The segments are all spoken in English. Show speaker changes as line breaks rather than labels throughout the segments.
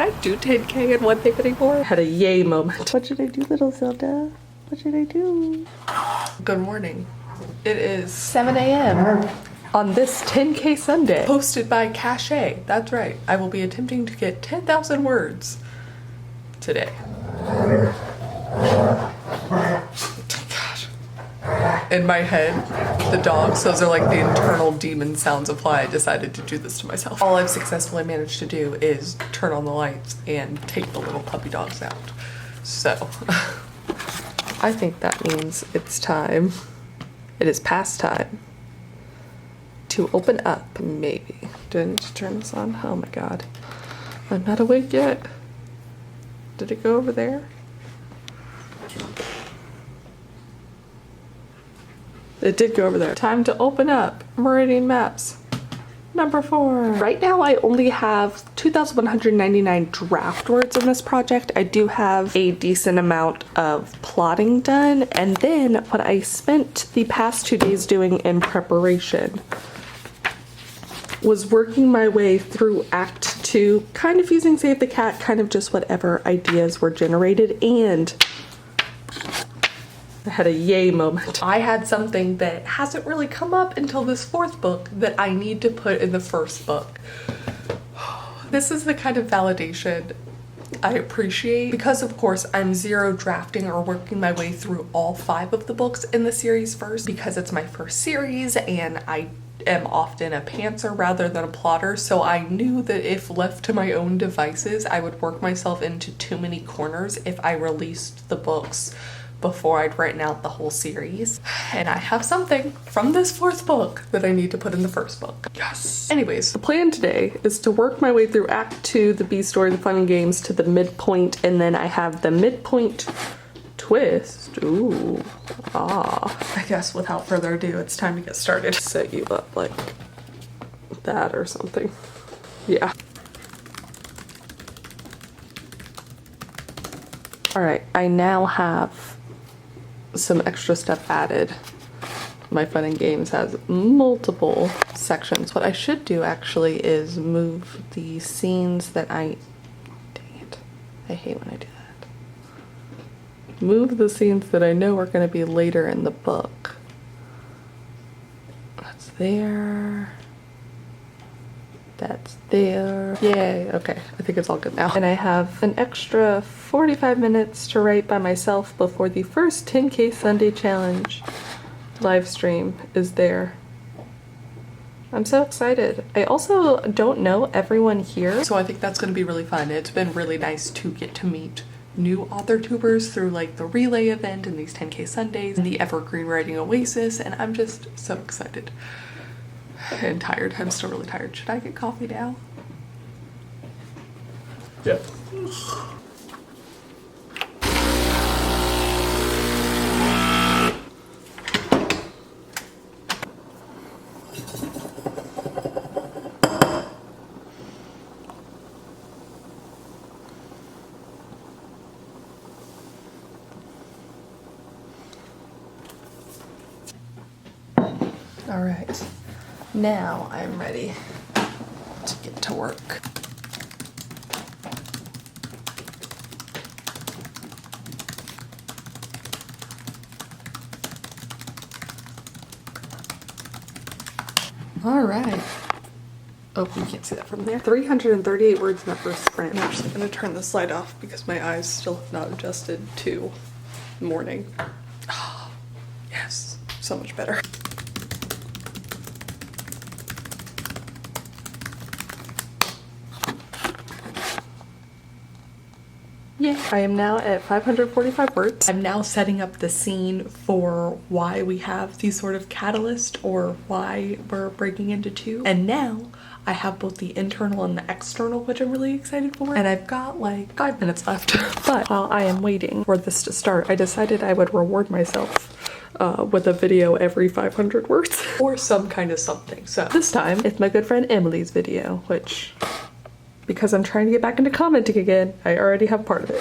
Can I do 10K in one thing anymore? I had a yay moment. What should I do, little Zelda? What should I do? Good morning. It is 7 a.m. on this 10K Sunday. Posted by Cache. That's right. I will be attempting to get 10,000 words today. Gosh. In my head, the dogs, those are like the internal demon sounds of why I decided to do this to myself. All I've successfully managed to do is turn on the lights and take the little puppy dogs out. So, I think that means it's time. It is past time to open up, maybe. Do I need to turn this on? Oh my god. I'm not awake yet. Did it go over there? It did go over there. Time to open up Meridian Maps. Number 4. Right now I only have 2,199 draft words in this project. I do have a decent amount of plotting done, and then what I spent the past 2 days doing in preparation was working my way through Act 2, kind of using Save the Cat, kind of just whatever ideas were generated, and I had a yay moment. I had something that hasn't really come up until this 4th book that I need to put in the 1st book. This is the kind of validation I appreciate because, of course, I'm zero drafting or working my way through all 5 of the books in the series first because it's my first series and I am often a pantser rather than a plotter, so I knew that if left to my own devices, I would work myself into too many corners if I released the books before I'd written out the whole series. And I have something from this 4th book that I need to put in the 1st book. Yes. Anyways, the plan today is to work my way through Act 2, the B story, the fun and games, to the midpoint, and then I have the midpoint twist. Ooh. I guess without further ado, it's time to get started. Set you up like that or something. Yeah. All right, I now have some extra stuff added. My fun and games has multiple sections. What I should do actually is move the scenes that dang it, I hate when I do that. Move the scenes that I know are going to be later in the book. That's there. That's there. Yay, okay, I think it's all good now. And I have an extra 45 minutes to write by myself before the first 10K Sunday Challenge live stream is there. I'm so excited. I also don't know everyone here, so I think that's gonna be really fun. It's been really nice to get to meet new author tubers through like the relay event and these 10K Sundays and the Evergreen Writing Oasis, and I'm just so excited. And tired. I'm still really tired. Should I get coffee now?
Yeah.
All right. Now I'm ready to get to work. All right. Oh, you can't see that from there. 338 words in that first sprint. I'm actually gonna turn this light off because my eyes still have not adjusted to morning. Oh, yes, so much better. Yeah, I am now at 545 words. I'm now setting up the scene for why we have these sort of catalyst or why we're breaking into 2. And now I have both the internal and the external, which I'm really excited for. And I've got like 5 minutes left. But while I am waiting for this to start, I decided I would reward myself with a video every 500 words or some kind of something. So this time it's my good friend Emily's video, which, because I'm trying to get back into commenting again, I already have part of it.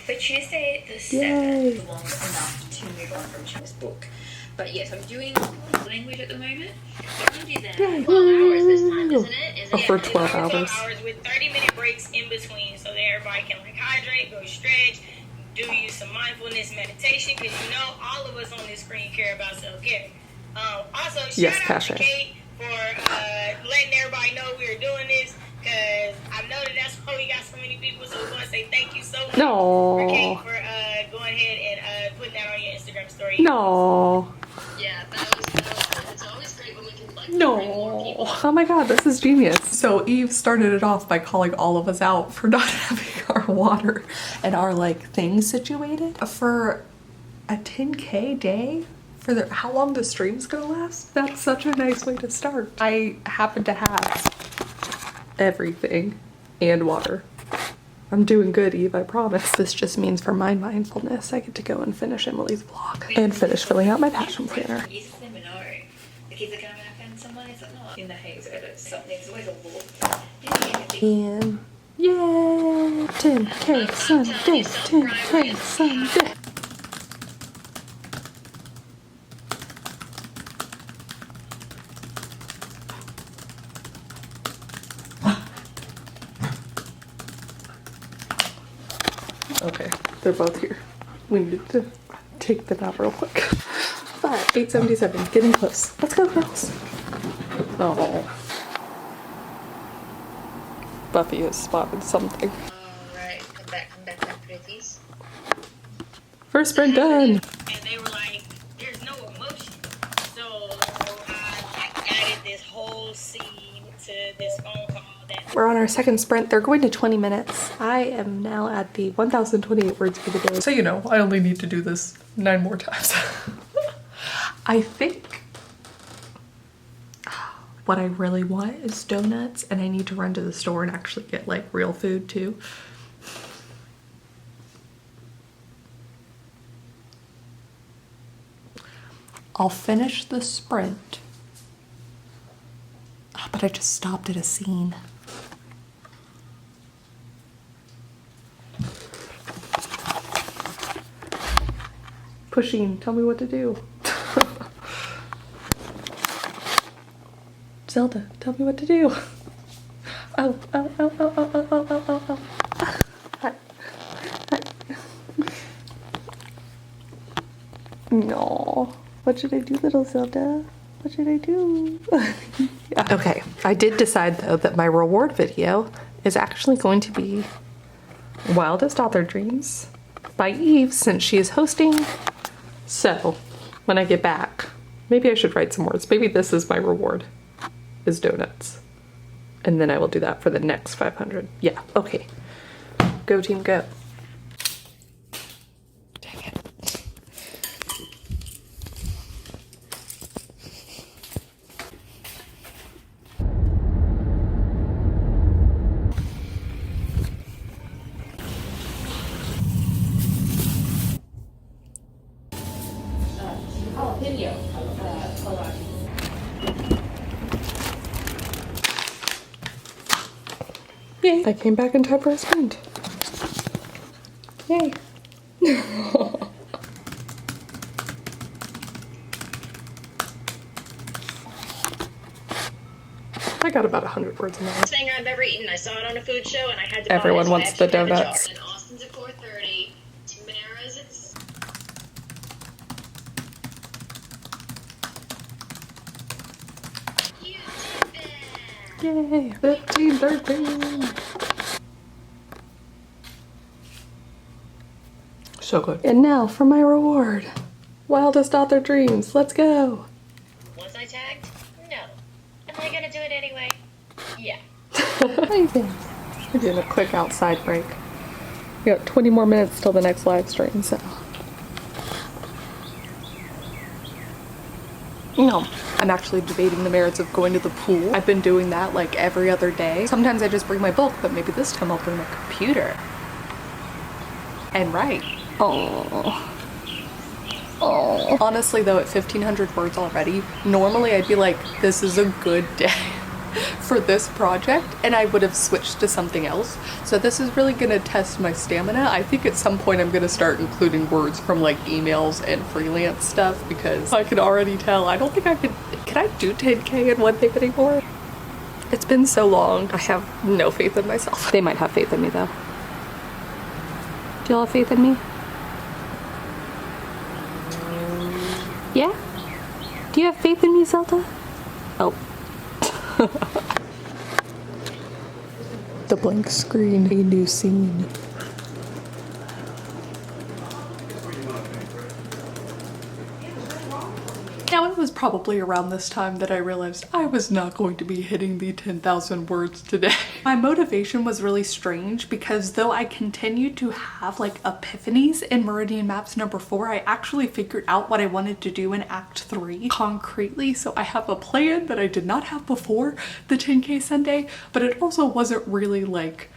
For Tuesday the 7th, the long enough to move on from this book.
But yes, I'm doing language at the moment. So I'm gonna do that. 12 hours this time, isn't it?
Oh, for 12 hours.
12 hours with 30-minute breaks in between, so that everybody can like hydrate, go stretch, do you some mindfulness meditation, because you know all of us on this screen care about self-care. Also, shout out to Kate for letting everybody know we were doing this, because I know that that's why we got so many people, so we want to say thank you so much for Kate for going ahead and putting that on your Instagram story.
No.
Yeah, that was it's always great when we can like
No.
bring more people.
Oh my god, this is genius. So Eve started it off by calling all of us out for not having our water and our like things situated. For a 10K day? For how long the stream's gonna last? That's such a nice way to start. I happen to have everything and water. I'm doing good, Eve, I promise. This just means for my mindfulness, I get to go and finish Emily's vlog and finish filling out my passion planner.
You just never know. The kids are coming up and someone is like, not in the haze, it's something, there's always a wolf.
And yay! 10K Sunday, 10K Sunday. Okay, they're both here. We need to take them out real quick. But 8:77, getting close. Let's go, girls. Oh. Buffy has spotted something.
Alright, come back, pretties.
First sprint done.
And they were like, there's no emotion. So I added this whole scene to this phone call.
We're on our second sprint. They're going to 20 minutes. I am now at the 1,028 words for the day. So you know, I only need to do this 9 more times. I think what I really want is donuts, and I need to run to the store and actually get like real food too. I'll finish the sprint. Oh, but I just stopped at a scene. Pushing, tell me what to do. Zelda, tell me what to do. Oh, oh, oh, oh, oh, oh, oh, oh, oh, oh. Hi. Hi. No. What should I do, little Zelda? What should I do? Yeah. Okay, I did decide though that my reward video is actually going to be Wildest Author Dreams by Eve, since she is hosting. So when I get back, maybe I should write some words. Maybe this is my reward, is donuts. And then I will do that for the next 500. Yeah, okay. Go team, go. Dang it.
Video.
Yay! I came back in time for a sprint. Yay! I got about 100 words in there.
Best thing I've ever eaten. I saw it on a food show and I had to
Everyone
buy it,
wants the donuts.
In Austin's at 4:30. Tamara's at
Yay! 15, 13. So good. And now for my reward. Wildest Author Dreams. Let's go.
Was I tagged? No. Am I gonna do it anyway? Yeah.
Amazing. We're doing a quick outside break. We got 20 more minutes till the next live stream, so. No, I'm actually debating the merits of going to the pool. I've been doing that like every other day. Sometimes I just bring my book, but maybe this time I'll bring my computer and write. Oh. Oh. Honestly though, at 1,500 words already, normally I'd be like, this is a good day. for this project, and I would have switched to something else. So this is really gonna test my stamina. I think at some point I'm gonna start including words from like emails and freelance stuff, because I can already tell I don't think I can I do 10K in one thing anymore? It's been so long. I have no faith in myself. They might have faith in me though. Do y'all have faith in me? Yeah? Do you have faith in me, Zelda? Oh. The blank screen, a new scene. Now, it was probably around this time that I realized I was not going to be hitting the 10,000 words today. My motivation was really strange, because though I continued to have like epiphanies in Meridian Maps number 4, I actually figured out what I wanted to do in Act 3 concretely. So I have a plan that I did not have before the 10K Sunday, but it also wasn't really like,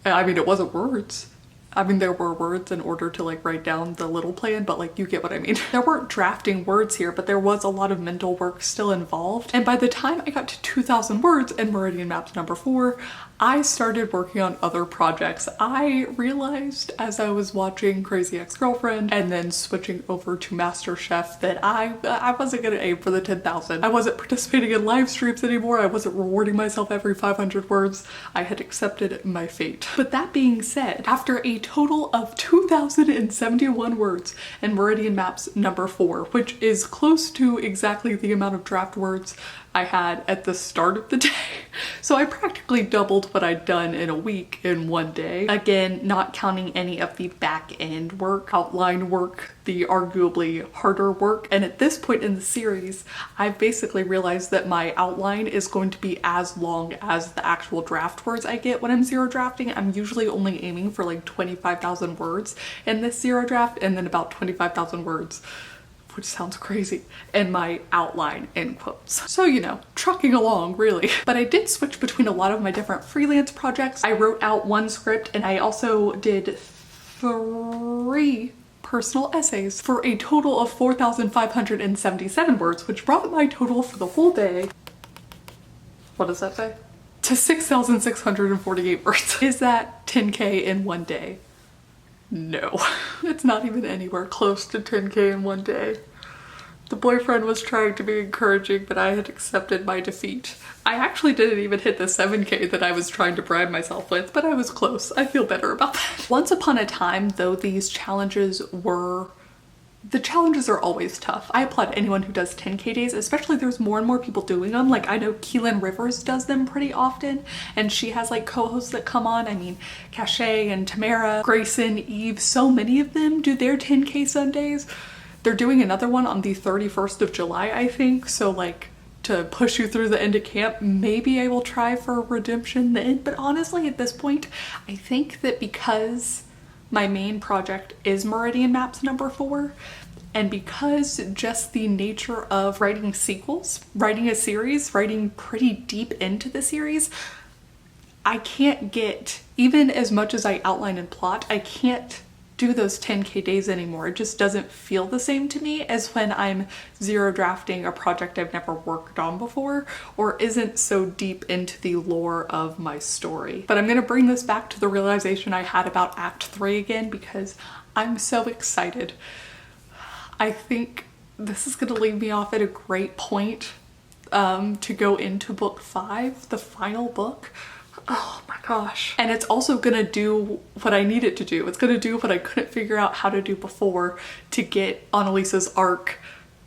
I mean, it wasn't words. I mean, there were words in order to like write down the little plan, but like, you get what I mean. There weren't drafting words here, but there was a lot of mental work still involved. And by the time I got to 2,000 words in Meridian Maps number 4, I started working on other projects. I realized as I was watching Crazy Ex-Girlfriend and then switching over to MasterChef that I wasn't gonna aim for the 10,000. I wasn't participating in live streams anymore. I wasn't rewarding myself every 500 words. I had accepted my fate. But that being said, after a total of 2,071 words in Meridian Maps number 4, which is close to exactly the amount of draft words I had at the start of the day. So I practically doubled what I'd done in a week in one day. Again, not counting any of the back end work, outline work, the arguably harder work. And at this point in the series, I've basically realized that my outline is going to be as long as the actual draft words I get when I'm zero drafting. I'm usually only aiming for like 25,000 words in this zero draft, and then about 25,000 words, which sounds crazy, in my outline, in quotes. So, you know, trucking along really. But I did switch between a lot of my different freelance projects. I wrote out one script, and I also did 3 personal essays for a total of 4,577 words, which brought my total for the whole day, what does that say? To 6,648 words. Is that 10K in one day? No, it's not even anywhere close to 10K in one day. The boyfriend was trying to be encouraging, but I had accepted my defeat. I actually didn't even hit the 7K that I was trying to bribe myself with, but I was close. I feel better about that. Once upon a time, though, these challenges were... The challenges are always tough. I applaud anyone who does 10K days, especially there's more and more people doing them. Like, I know Keelan Rivers does them pretty often, and she has like co-hosts that come on. I mean, Cachet and Tamara, Grayson, Eve, so many of them do their 10K Sundays. They're doing another one on the 31st of July, I think. So like, to push you through the end of camp, maybe I will try for redemption then. But honestly, at this point, I think that because my main project is Meridian Maps number 4, and because just the nature of writing sequels, writing a series, writing pretty deep into the series, I can't get, even as much as I outline and plot, I can't do those 10K days anymore. It just doesn't feel the same to me as when I'm zero drafting a project I've never worked on before, or isn't so deep into the lore of my story. But I'm gonna bring this back to the realization I had about Act 3 again, because I'm so excited. I think this is gonna leave me off at a great point to go into book 5, the final book. Oh my gosh. And it's also gonna do what I need it to do. It's gonna do what I couldn't figure out how to do before, to get Annalisa's arc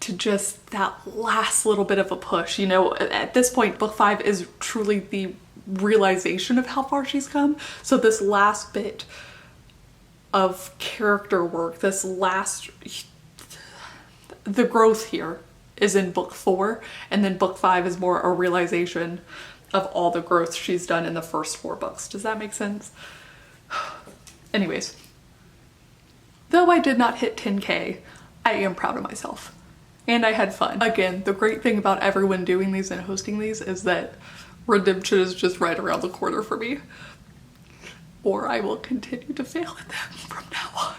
to just that last little bit of a push. You know, at this point, book 5 is truly the realization of how far she's come. So this last bit of character work, this last, the growth here is in book 4, and then book 5 is more a realization of all the growth she's done in the first 4 books. Does that make sense? Anyways, though I did not hit 10K, I am proud of myself. And I had fun. Again, the great thing about everyone doing these and hosting these is that redemption is just right around the corner for me. Or I will continue to fail at them from now on.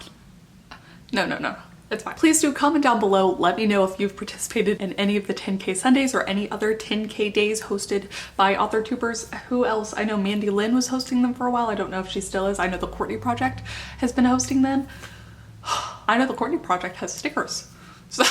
No. It's fine. Please do comment down below. Let me know if you've participated in any of the 10K Sundays or any other 10K days hosted by authortubers. Who else? I know Mandy Lynn was hosting them for a while. I don't know if she still is. I know the Courtney Project has been hosting them. I know the Courtney Project has stickers. So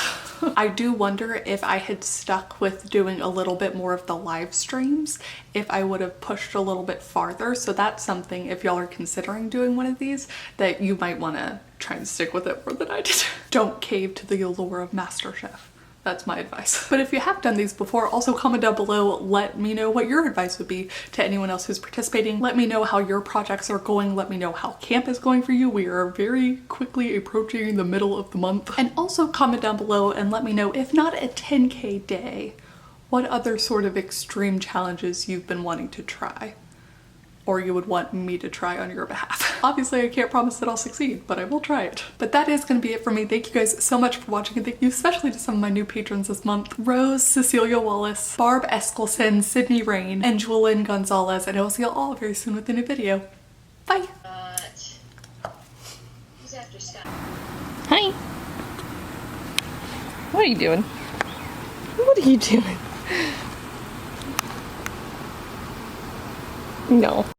I do wonder if I had stuck with doing a little bit more of the live streams, if I would have pushed a little bit farther. So that's something, if y'all are considering doing one of these, that you might want to try and stick with it more than I did. Don't cave to the allure of MasterChef. That's my advice. But if you have done these before, also comment down below. Let me know what your advice would be to anyone else who's participating. Let me know how your projects are going. Let me know how camp is going for you. We are very quickly approaching the middle of the month. And also comment down below and let me know, if not a 10K day, what other sort of extreme challenges you've been wanting to try, or you would want me to try on your behalf. Obviously, I can't promise that I'll succeed, but I will try it. But that is gonna be it for me. Thank you guys so much for watching, and thank you especially to some of my new patrons this month. Rose, Cecilia Wallace, Barb Eskelson, Sydney Rain, and Julian Gonzalez, and I will see you all very soon with a new video. Bye.
Hi. What are you doing? What are you doing? No.